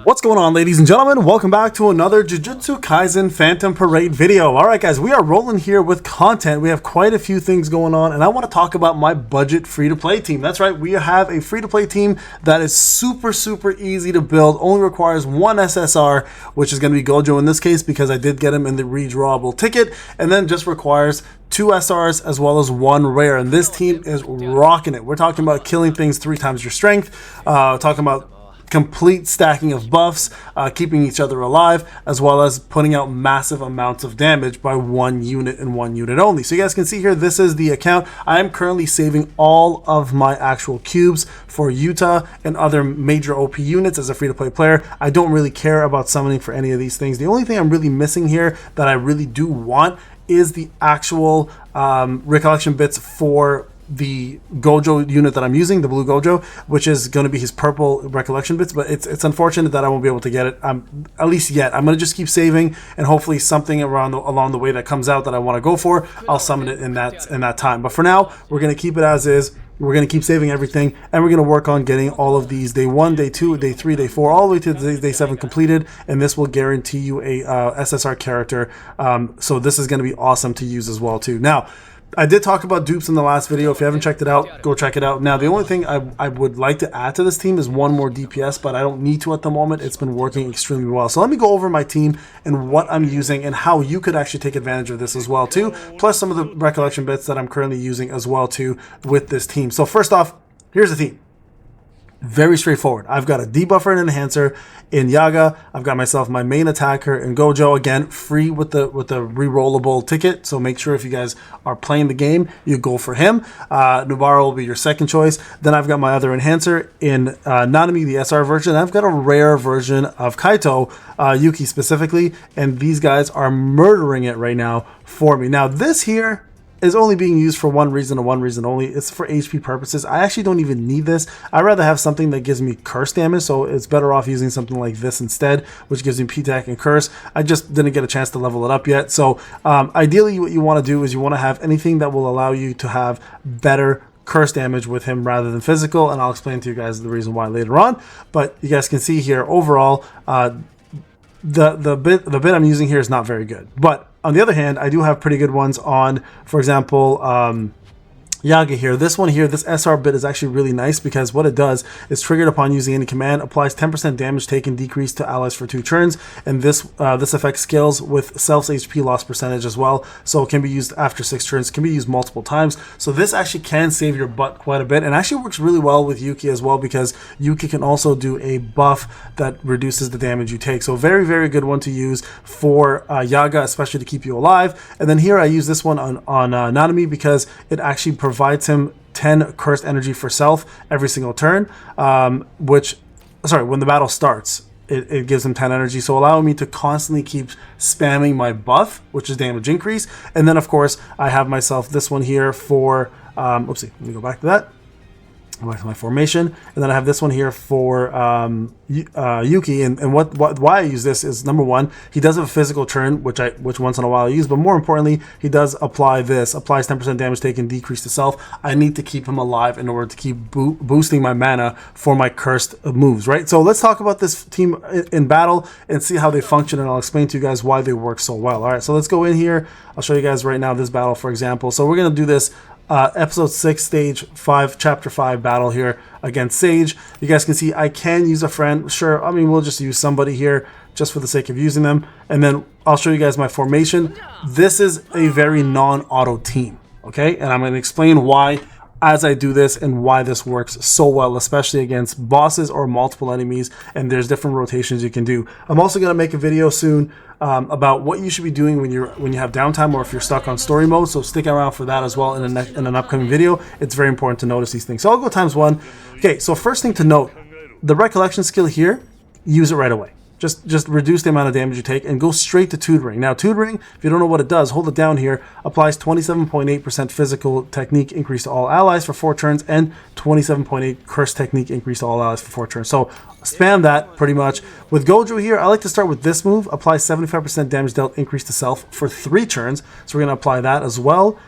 What's going on, ladies and gentlemen? Welcome back to another Jujutsu Kaisen Phantom Parade video. Alright guys, we are rolling here with content. We have quite a few things going on, and I want to talk about my budget free-to-play team. That's right, we have a free-to-play team that is super easy to build, only requires one SSR, which is going to be Gojo in this case because I did get him in the redrawable ticket, and then just requires 2 SRs as well as 1 rare, and this team is rocking it. We're talking about killing things 3 times your strength, talking about complete stacking of buffs, keeping each other alive, as well as putting out massive amounts of damage by 1 unit and 1 unit only. So you guys can see here, this is the account. I am currently saving all of my actual cubes for Utah and other major OP units as a free-to-play player. I don't really care about summoning for any of these things. The only thing I'm really missing here that I really do want is the actual recollection bits for the Gojo unit that I'm using, the blue Gojo, which is going to be his purple recollection bits, but it's unfortunate that I won't be able to get it, at least yet. I'm going to just keep saving, and hopefully something along the way that comes out that I want to go for, I'll summon it in that time. But for now, we're going to keep it as is. We're going to keep saving everything, and we're going to work on getting all of these day 1, day 2, day 3, day 4, all the way to day 7 completed, and this will guarantee you a SSR character. So this is going to be awesome to use as well too. Now, I did talk about dupes in the last video. If you haven't checked it out, go check it out. Now, the only thing I would like to add to this team is 1 more DPS, but I don't need to at the moment. It's been working extremely well. So let me go over my team and what I'm using and how you could actually take advantage of this as well too, plus some of the recollection bits that I'm currently using as well too with this team. So first off, here's the team. Very straightforward. I've got a debuffer and enhancer in Yaga. I've got myself my main attacker in Gojo, again free with the re-rollable ticket. So make sure if you guys are playing the game, you go for him. Nubara will be your second choice. Then I've got my other enhancer in Nanami, the SR version. I've got a rare version of Kaito, Yuki specifically, and these guys are murdering it right now for me. Now this here is only being used for one reason and one reason only. It's for HP purposes. I actually don't even need this. I'd rather have something that gives me curse damage, so it's better off using something like this instead, which gives me P-Tac and curse. I just didn't get a chance to level it up yet. So ideally what you want to do is you want to have anything that will allow you to have better curse damage with him rather than physical, and I'll explain to you guys the reason why later on. But you guys can see here overall, the bit I'm using here is not very good. But on the other hand, I do have pretty good ones on, for example, Yaga here. This one here, this SR bit is actually really nice because what it does is triggered upon using any command, applies 10% damage taken decreased to allies for 2 turns, and this effect scales with self's HP loss percentage as well, so it can be used after 6 turns, can be used multiple times. So this actually can save your butt quite a bit, and actually works really well with Yuki as well because Yuki can also do a buff that reduces the damage you take. So very good one to use for Yaga, especially to keep you alive. And then here I use this one on Nanami because it actually provides him 10 cursed energy for self every single turn, when the battle starts, it gives him 10 energy, so allowing me to constantly keep spamming my buff, which is damage increase. And then of course I have myself this one here for oopsie, let me go back to that. Back to my formation, and then I have this one here for Yuki, and why I use this is, number one, he does have a physical turn, which once in a while I use, but more importantly, he does applies 10% damage taken decrease to self. I need to keep him alive in order to keep boosting my mana for my cursed moves, right? So let's talk about this team in battle and see how they function, and I'll explain to you guys why they work so well. All right, so let's go in here. I'll show you guys right now this battle, for example. So we're gonna do this episode 6 stage 5 chapter 5 battle here against Sage. You guys can see I can use a friend, sure. I mean, we'll just use somebody here just for the sake of using them, and then I'll show you guys my formation. This is a very non-auto team, okay, and I'm going to explain why as I do this and why this works so well, especially against bosses or multiple enemies, and there's different rotations you can do. I'm also going to make a video soon about what you should be doing when you have downtime or if you're stuck on story mode, so stick around for that as well in an upcoming video. It's very important to notice these things. So I'll go ×1. Okay, so first thing to note, the recollection skill here, use it right away. Just reduce the amount of damage you take and go straight to tutoring. Now tutoring, if you don't know what it does, hold it down here, applies 27.8% physical technique increase to all allies for 4 turns and 27.8 curse technique increase to all allies for 4 turns. So spam that pretty much. With Gojo here, I like to start with this move, apply 75% damage dealt increase to self for 3 turns. So we're going to apply that as well.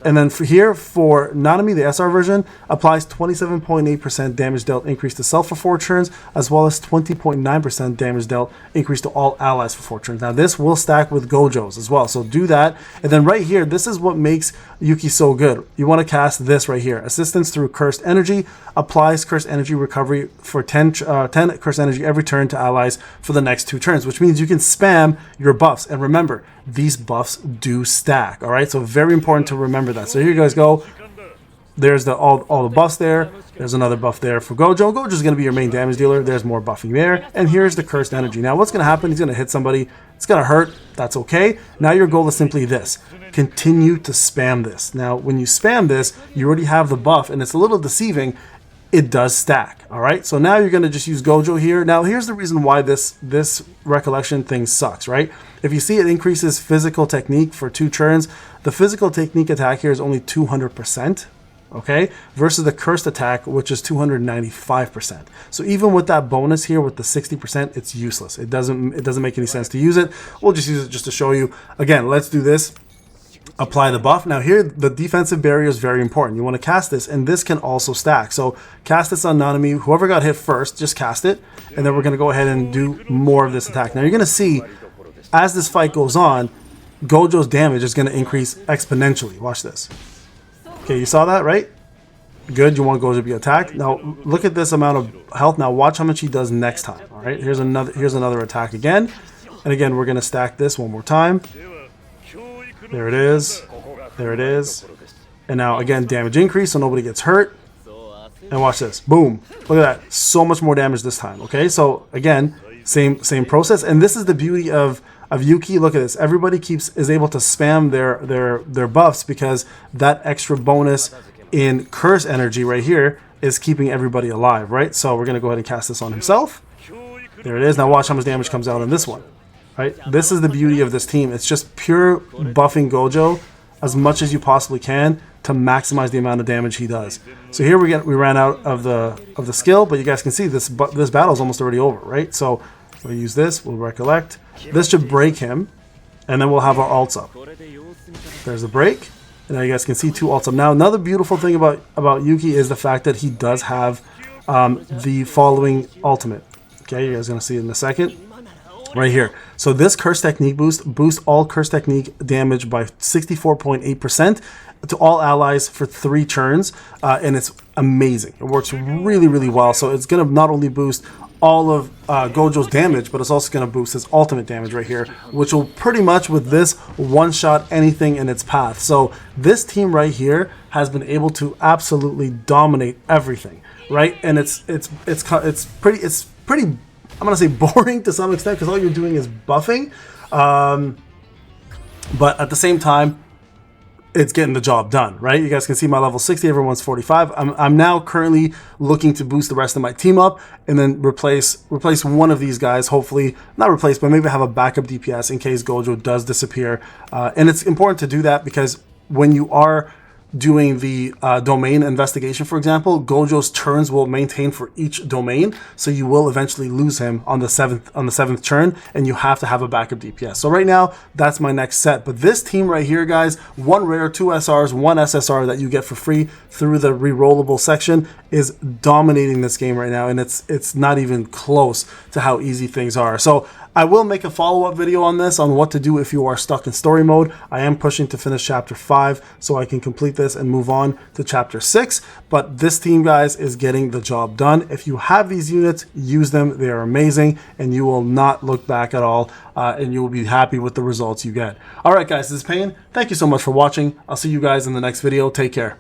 And then for here, for Nanami, the SR version, applies 27.8% damage dealt increase to self for 4 turns, as well as 20.9% damage dealt increase to all allies for 4 turns. Now this will stack with Gojo's as well, so do that. And then right here, this is what makes Yuki so good. You want to cast this right here. Assistance through Cursed Energy, applies Cursed Energy recovery for 10 Cursed Energy every turn to allies for the next 2 turns, which means you can spam your buffs. And remember, these buffs do stack, all right? So very important to remember that. So here you guys go. There's all the buffs there. There's another buff there for Gojo. Gojo's going to be your main damage dealer. There's more buffing there. And here's the Cursed Energy. Now what's going to happen, he's going to hit somebody. It's going to hurt. That's okay. Now your goal is simply this. Continue to spam this. Now when you spam this, you already have the buff, and it's a little deceiving. It does stack, all right? So now you're going to just use Gojo here. Now here's the reason why this recollection thing sucks, right? If you see it increases physical technique for 2 turns, the physical technique attack here is only 200%, okay? Versus the cursed attack, which is 295%. So even with that bonus here with the 60%, it's useless. It doesn't make any sense to use it. We'll just use it just to show you. Again, let's do this. Apply the buff. Now here, the defensive barrier is very important. You want to cast this, and this can also stack. So cast this on Nanami. Whoever got hit first, just cast it, and then we're going to go ahead and do more of this attack. Now you're going to see, as this fight goes on, Gojo's damage is going to increase exponentially. Watch this. Okay, you saw that, right? Good. You want Gojo to be attacked. Now look at this amount of health. Now watch how much he does next time. All right, here's another attack again, and again we're going to stack this one more time. There it is. There it is. And now again, damage increase so nobody gets hurt. And watch this. Boom. Look at that. So much more damage this time. Okay, so again, same process. And this is the beauty of Yuki. Look at this. Everybody is able to spam their buffs because that extra bonus in curse energy right here is keeping everybody alive, right? So we're gonna go ahead and cast this on himself. There it is. Now watch how much damage comes out in this one. Right? This is the beauty of this team. It's just pure buffing Gojo as much as you possibly can to maximize the amount of damage he does. So here we ran out of the skill, but you guys can see this battle is almost already over, right? So we'll use this. We'll recollect. This should break him, and then we'll have our ults up. There's the break, and now you guys can see 2 ults up. Now another beautiful thing about Yuki is the fact that he does have the following ultimate. Okay, you guys are gonna see it in a second. Right here. So this curse technique boosts all curse technique damage by 64.8% to all allies for 3 turns, and it's amazing. It works really, really well. So it's going to not only boost all of Gojo's damage, but it's also going to boost his ultimate damage right here, which will pretty much with this one-shot anything in its path. So this team right here has been able to absolutely dominate everything, right? And it's pretty. I'm going to say boring to some extent because all you're doing is buffing. But at the same time, it's getting the job done, right? You guys can see my level 60, everyone's 45. I'm now currently looking to boost the rest of my team up and then replace one of these guys, hopefully, not replace, but maybe have a backup DPS in case Gojo does disappear. And it's important to do that because when you are doing the domain investigation, for example, Gojo's turns will maintain for each domain, so you will eventually lose him on the seventh turn, and you have to have a backup DPS. So right now, that's my next set. But this team right here, guys, 1 rare, 2 SRs, 1 SSR that you get for free through the rerollable section is dominating this game right now, and it's not even close to how easy things are. So I will make a follow-up video on this, on what to do if you are stuck in story mode. I am pushing to finish chapter 5 so I can complete this and move on to chapter 6. But this team, guys, is getting the job done. If you have these units, use them. They are amazing, and you will not look back at all, and you will be happy with the results you get. All right, guys, this is Payne. Thank you so much for watching. I'll see you guys in the next video. Take care.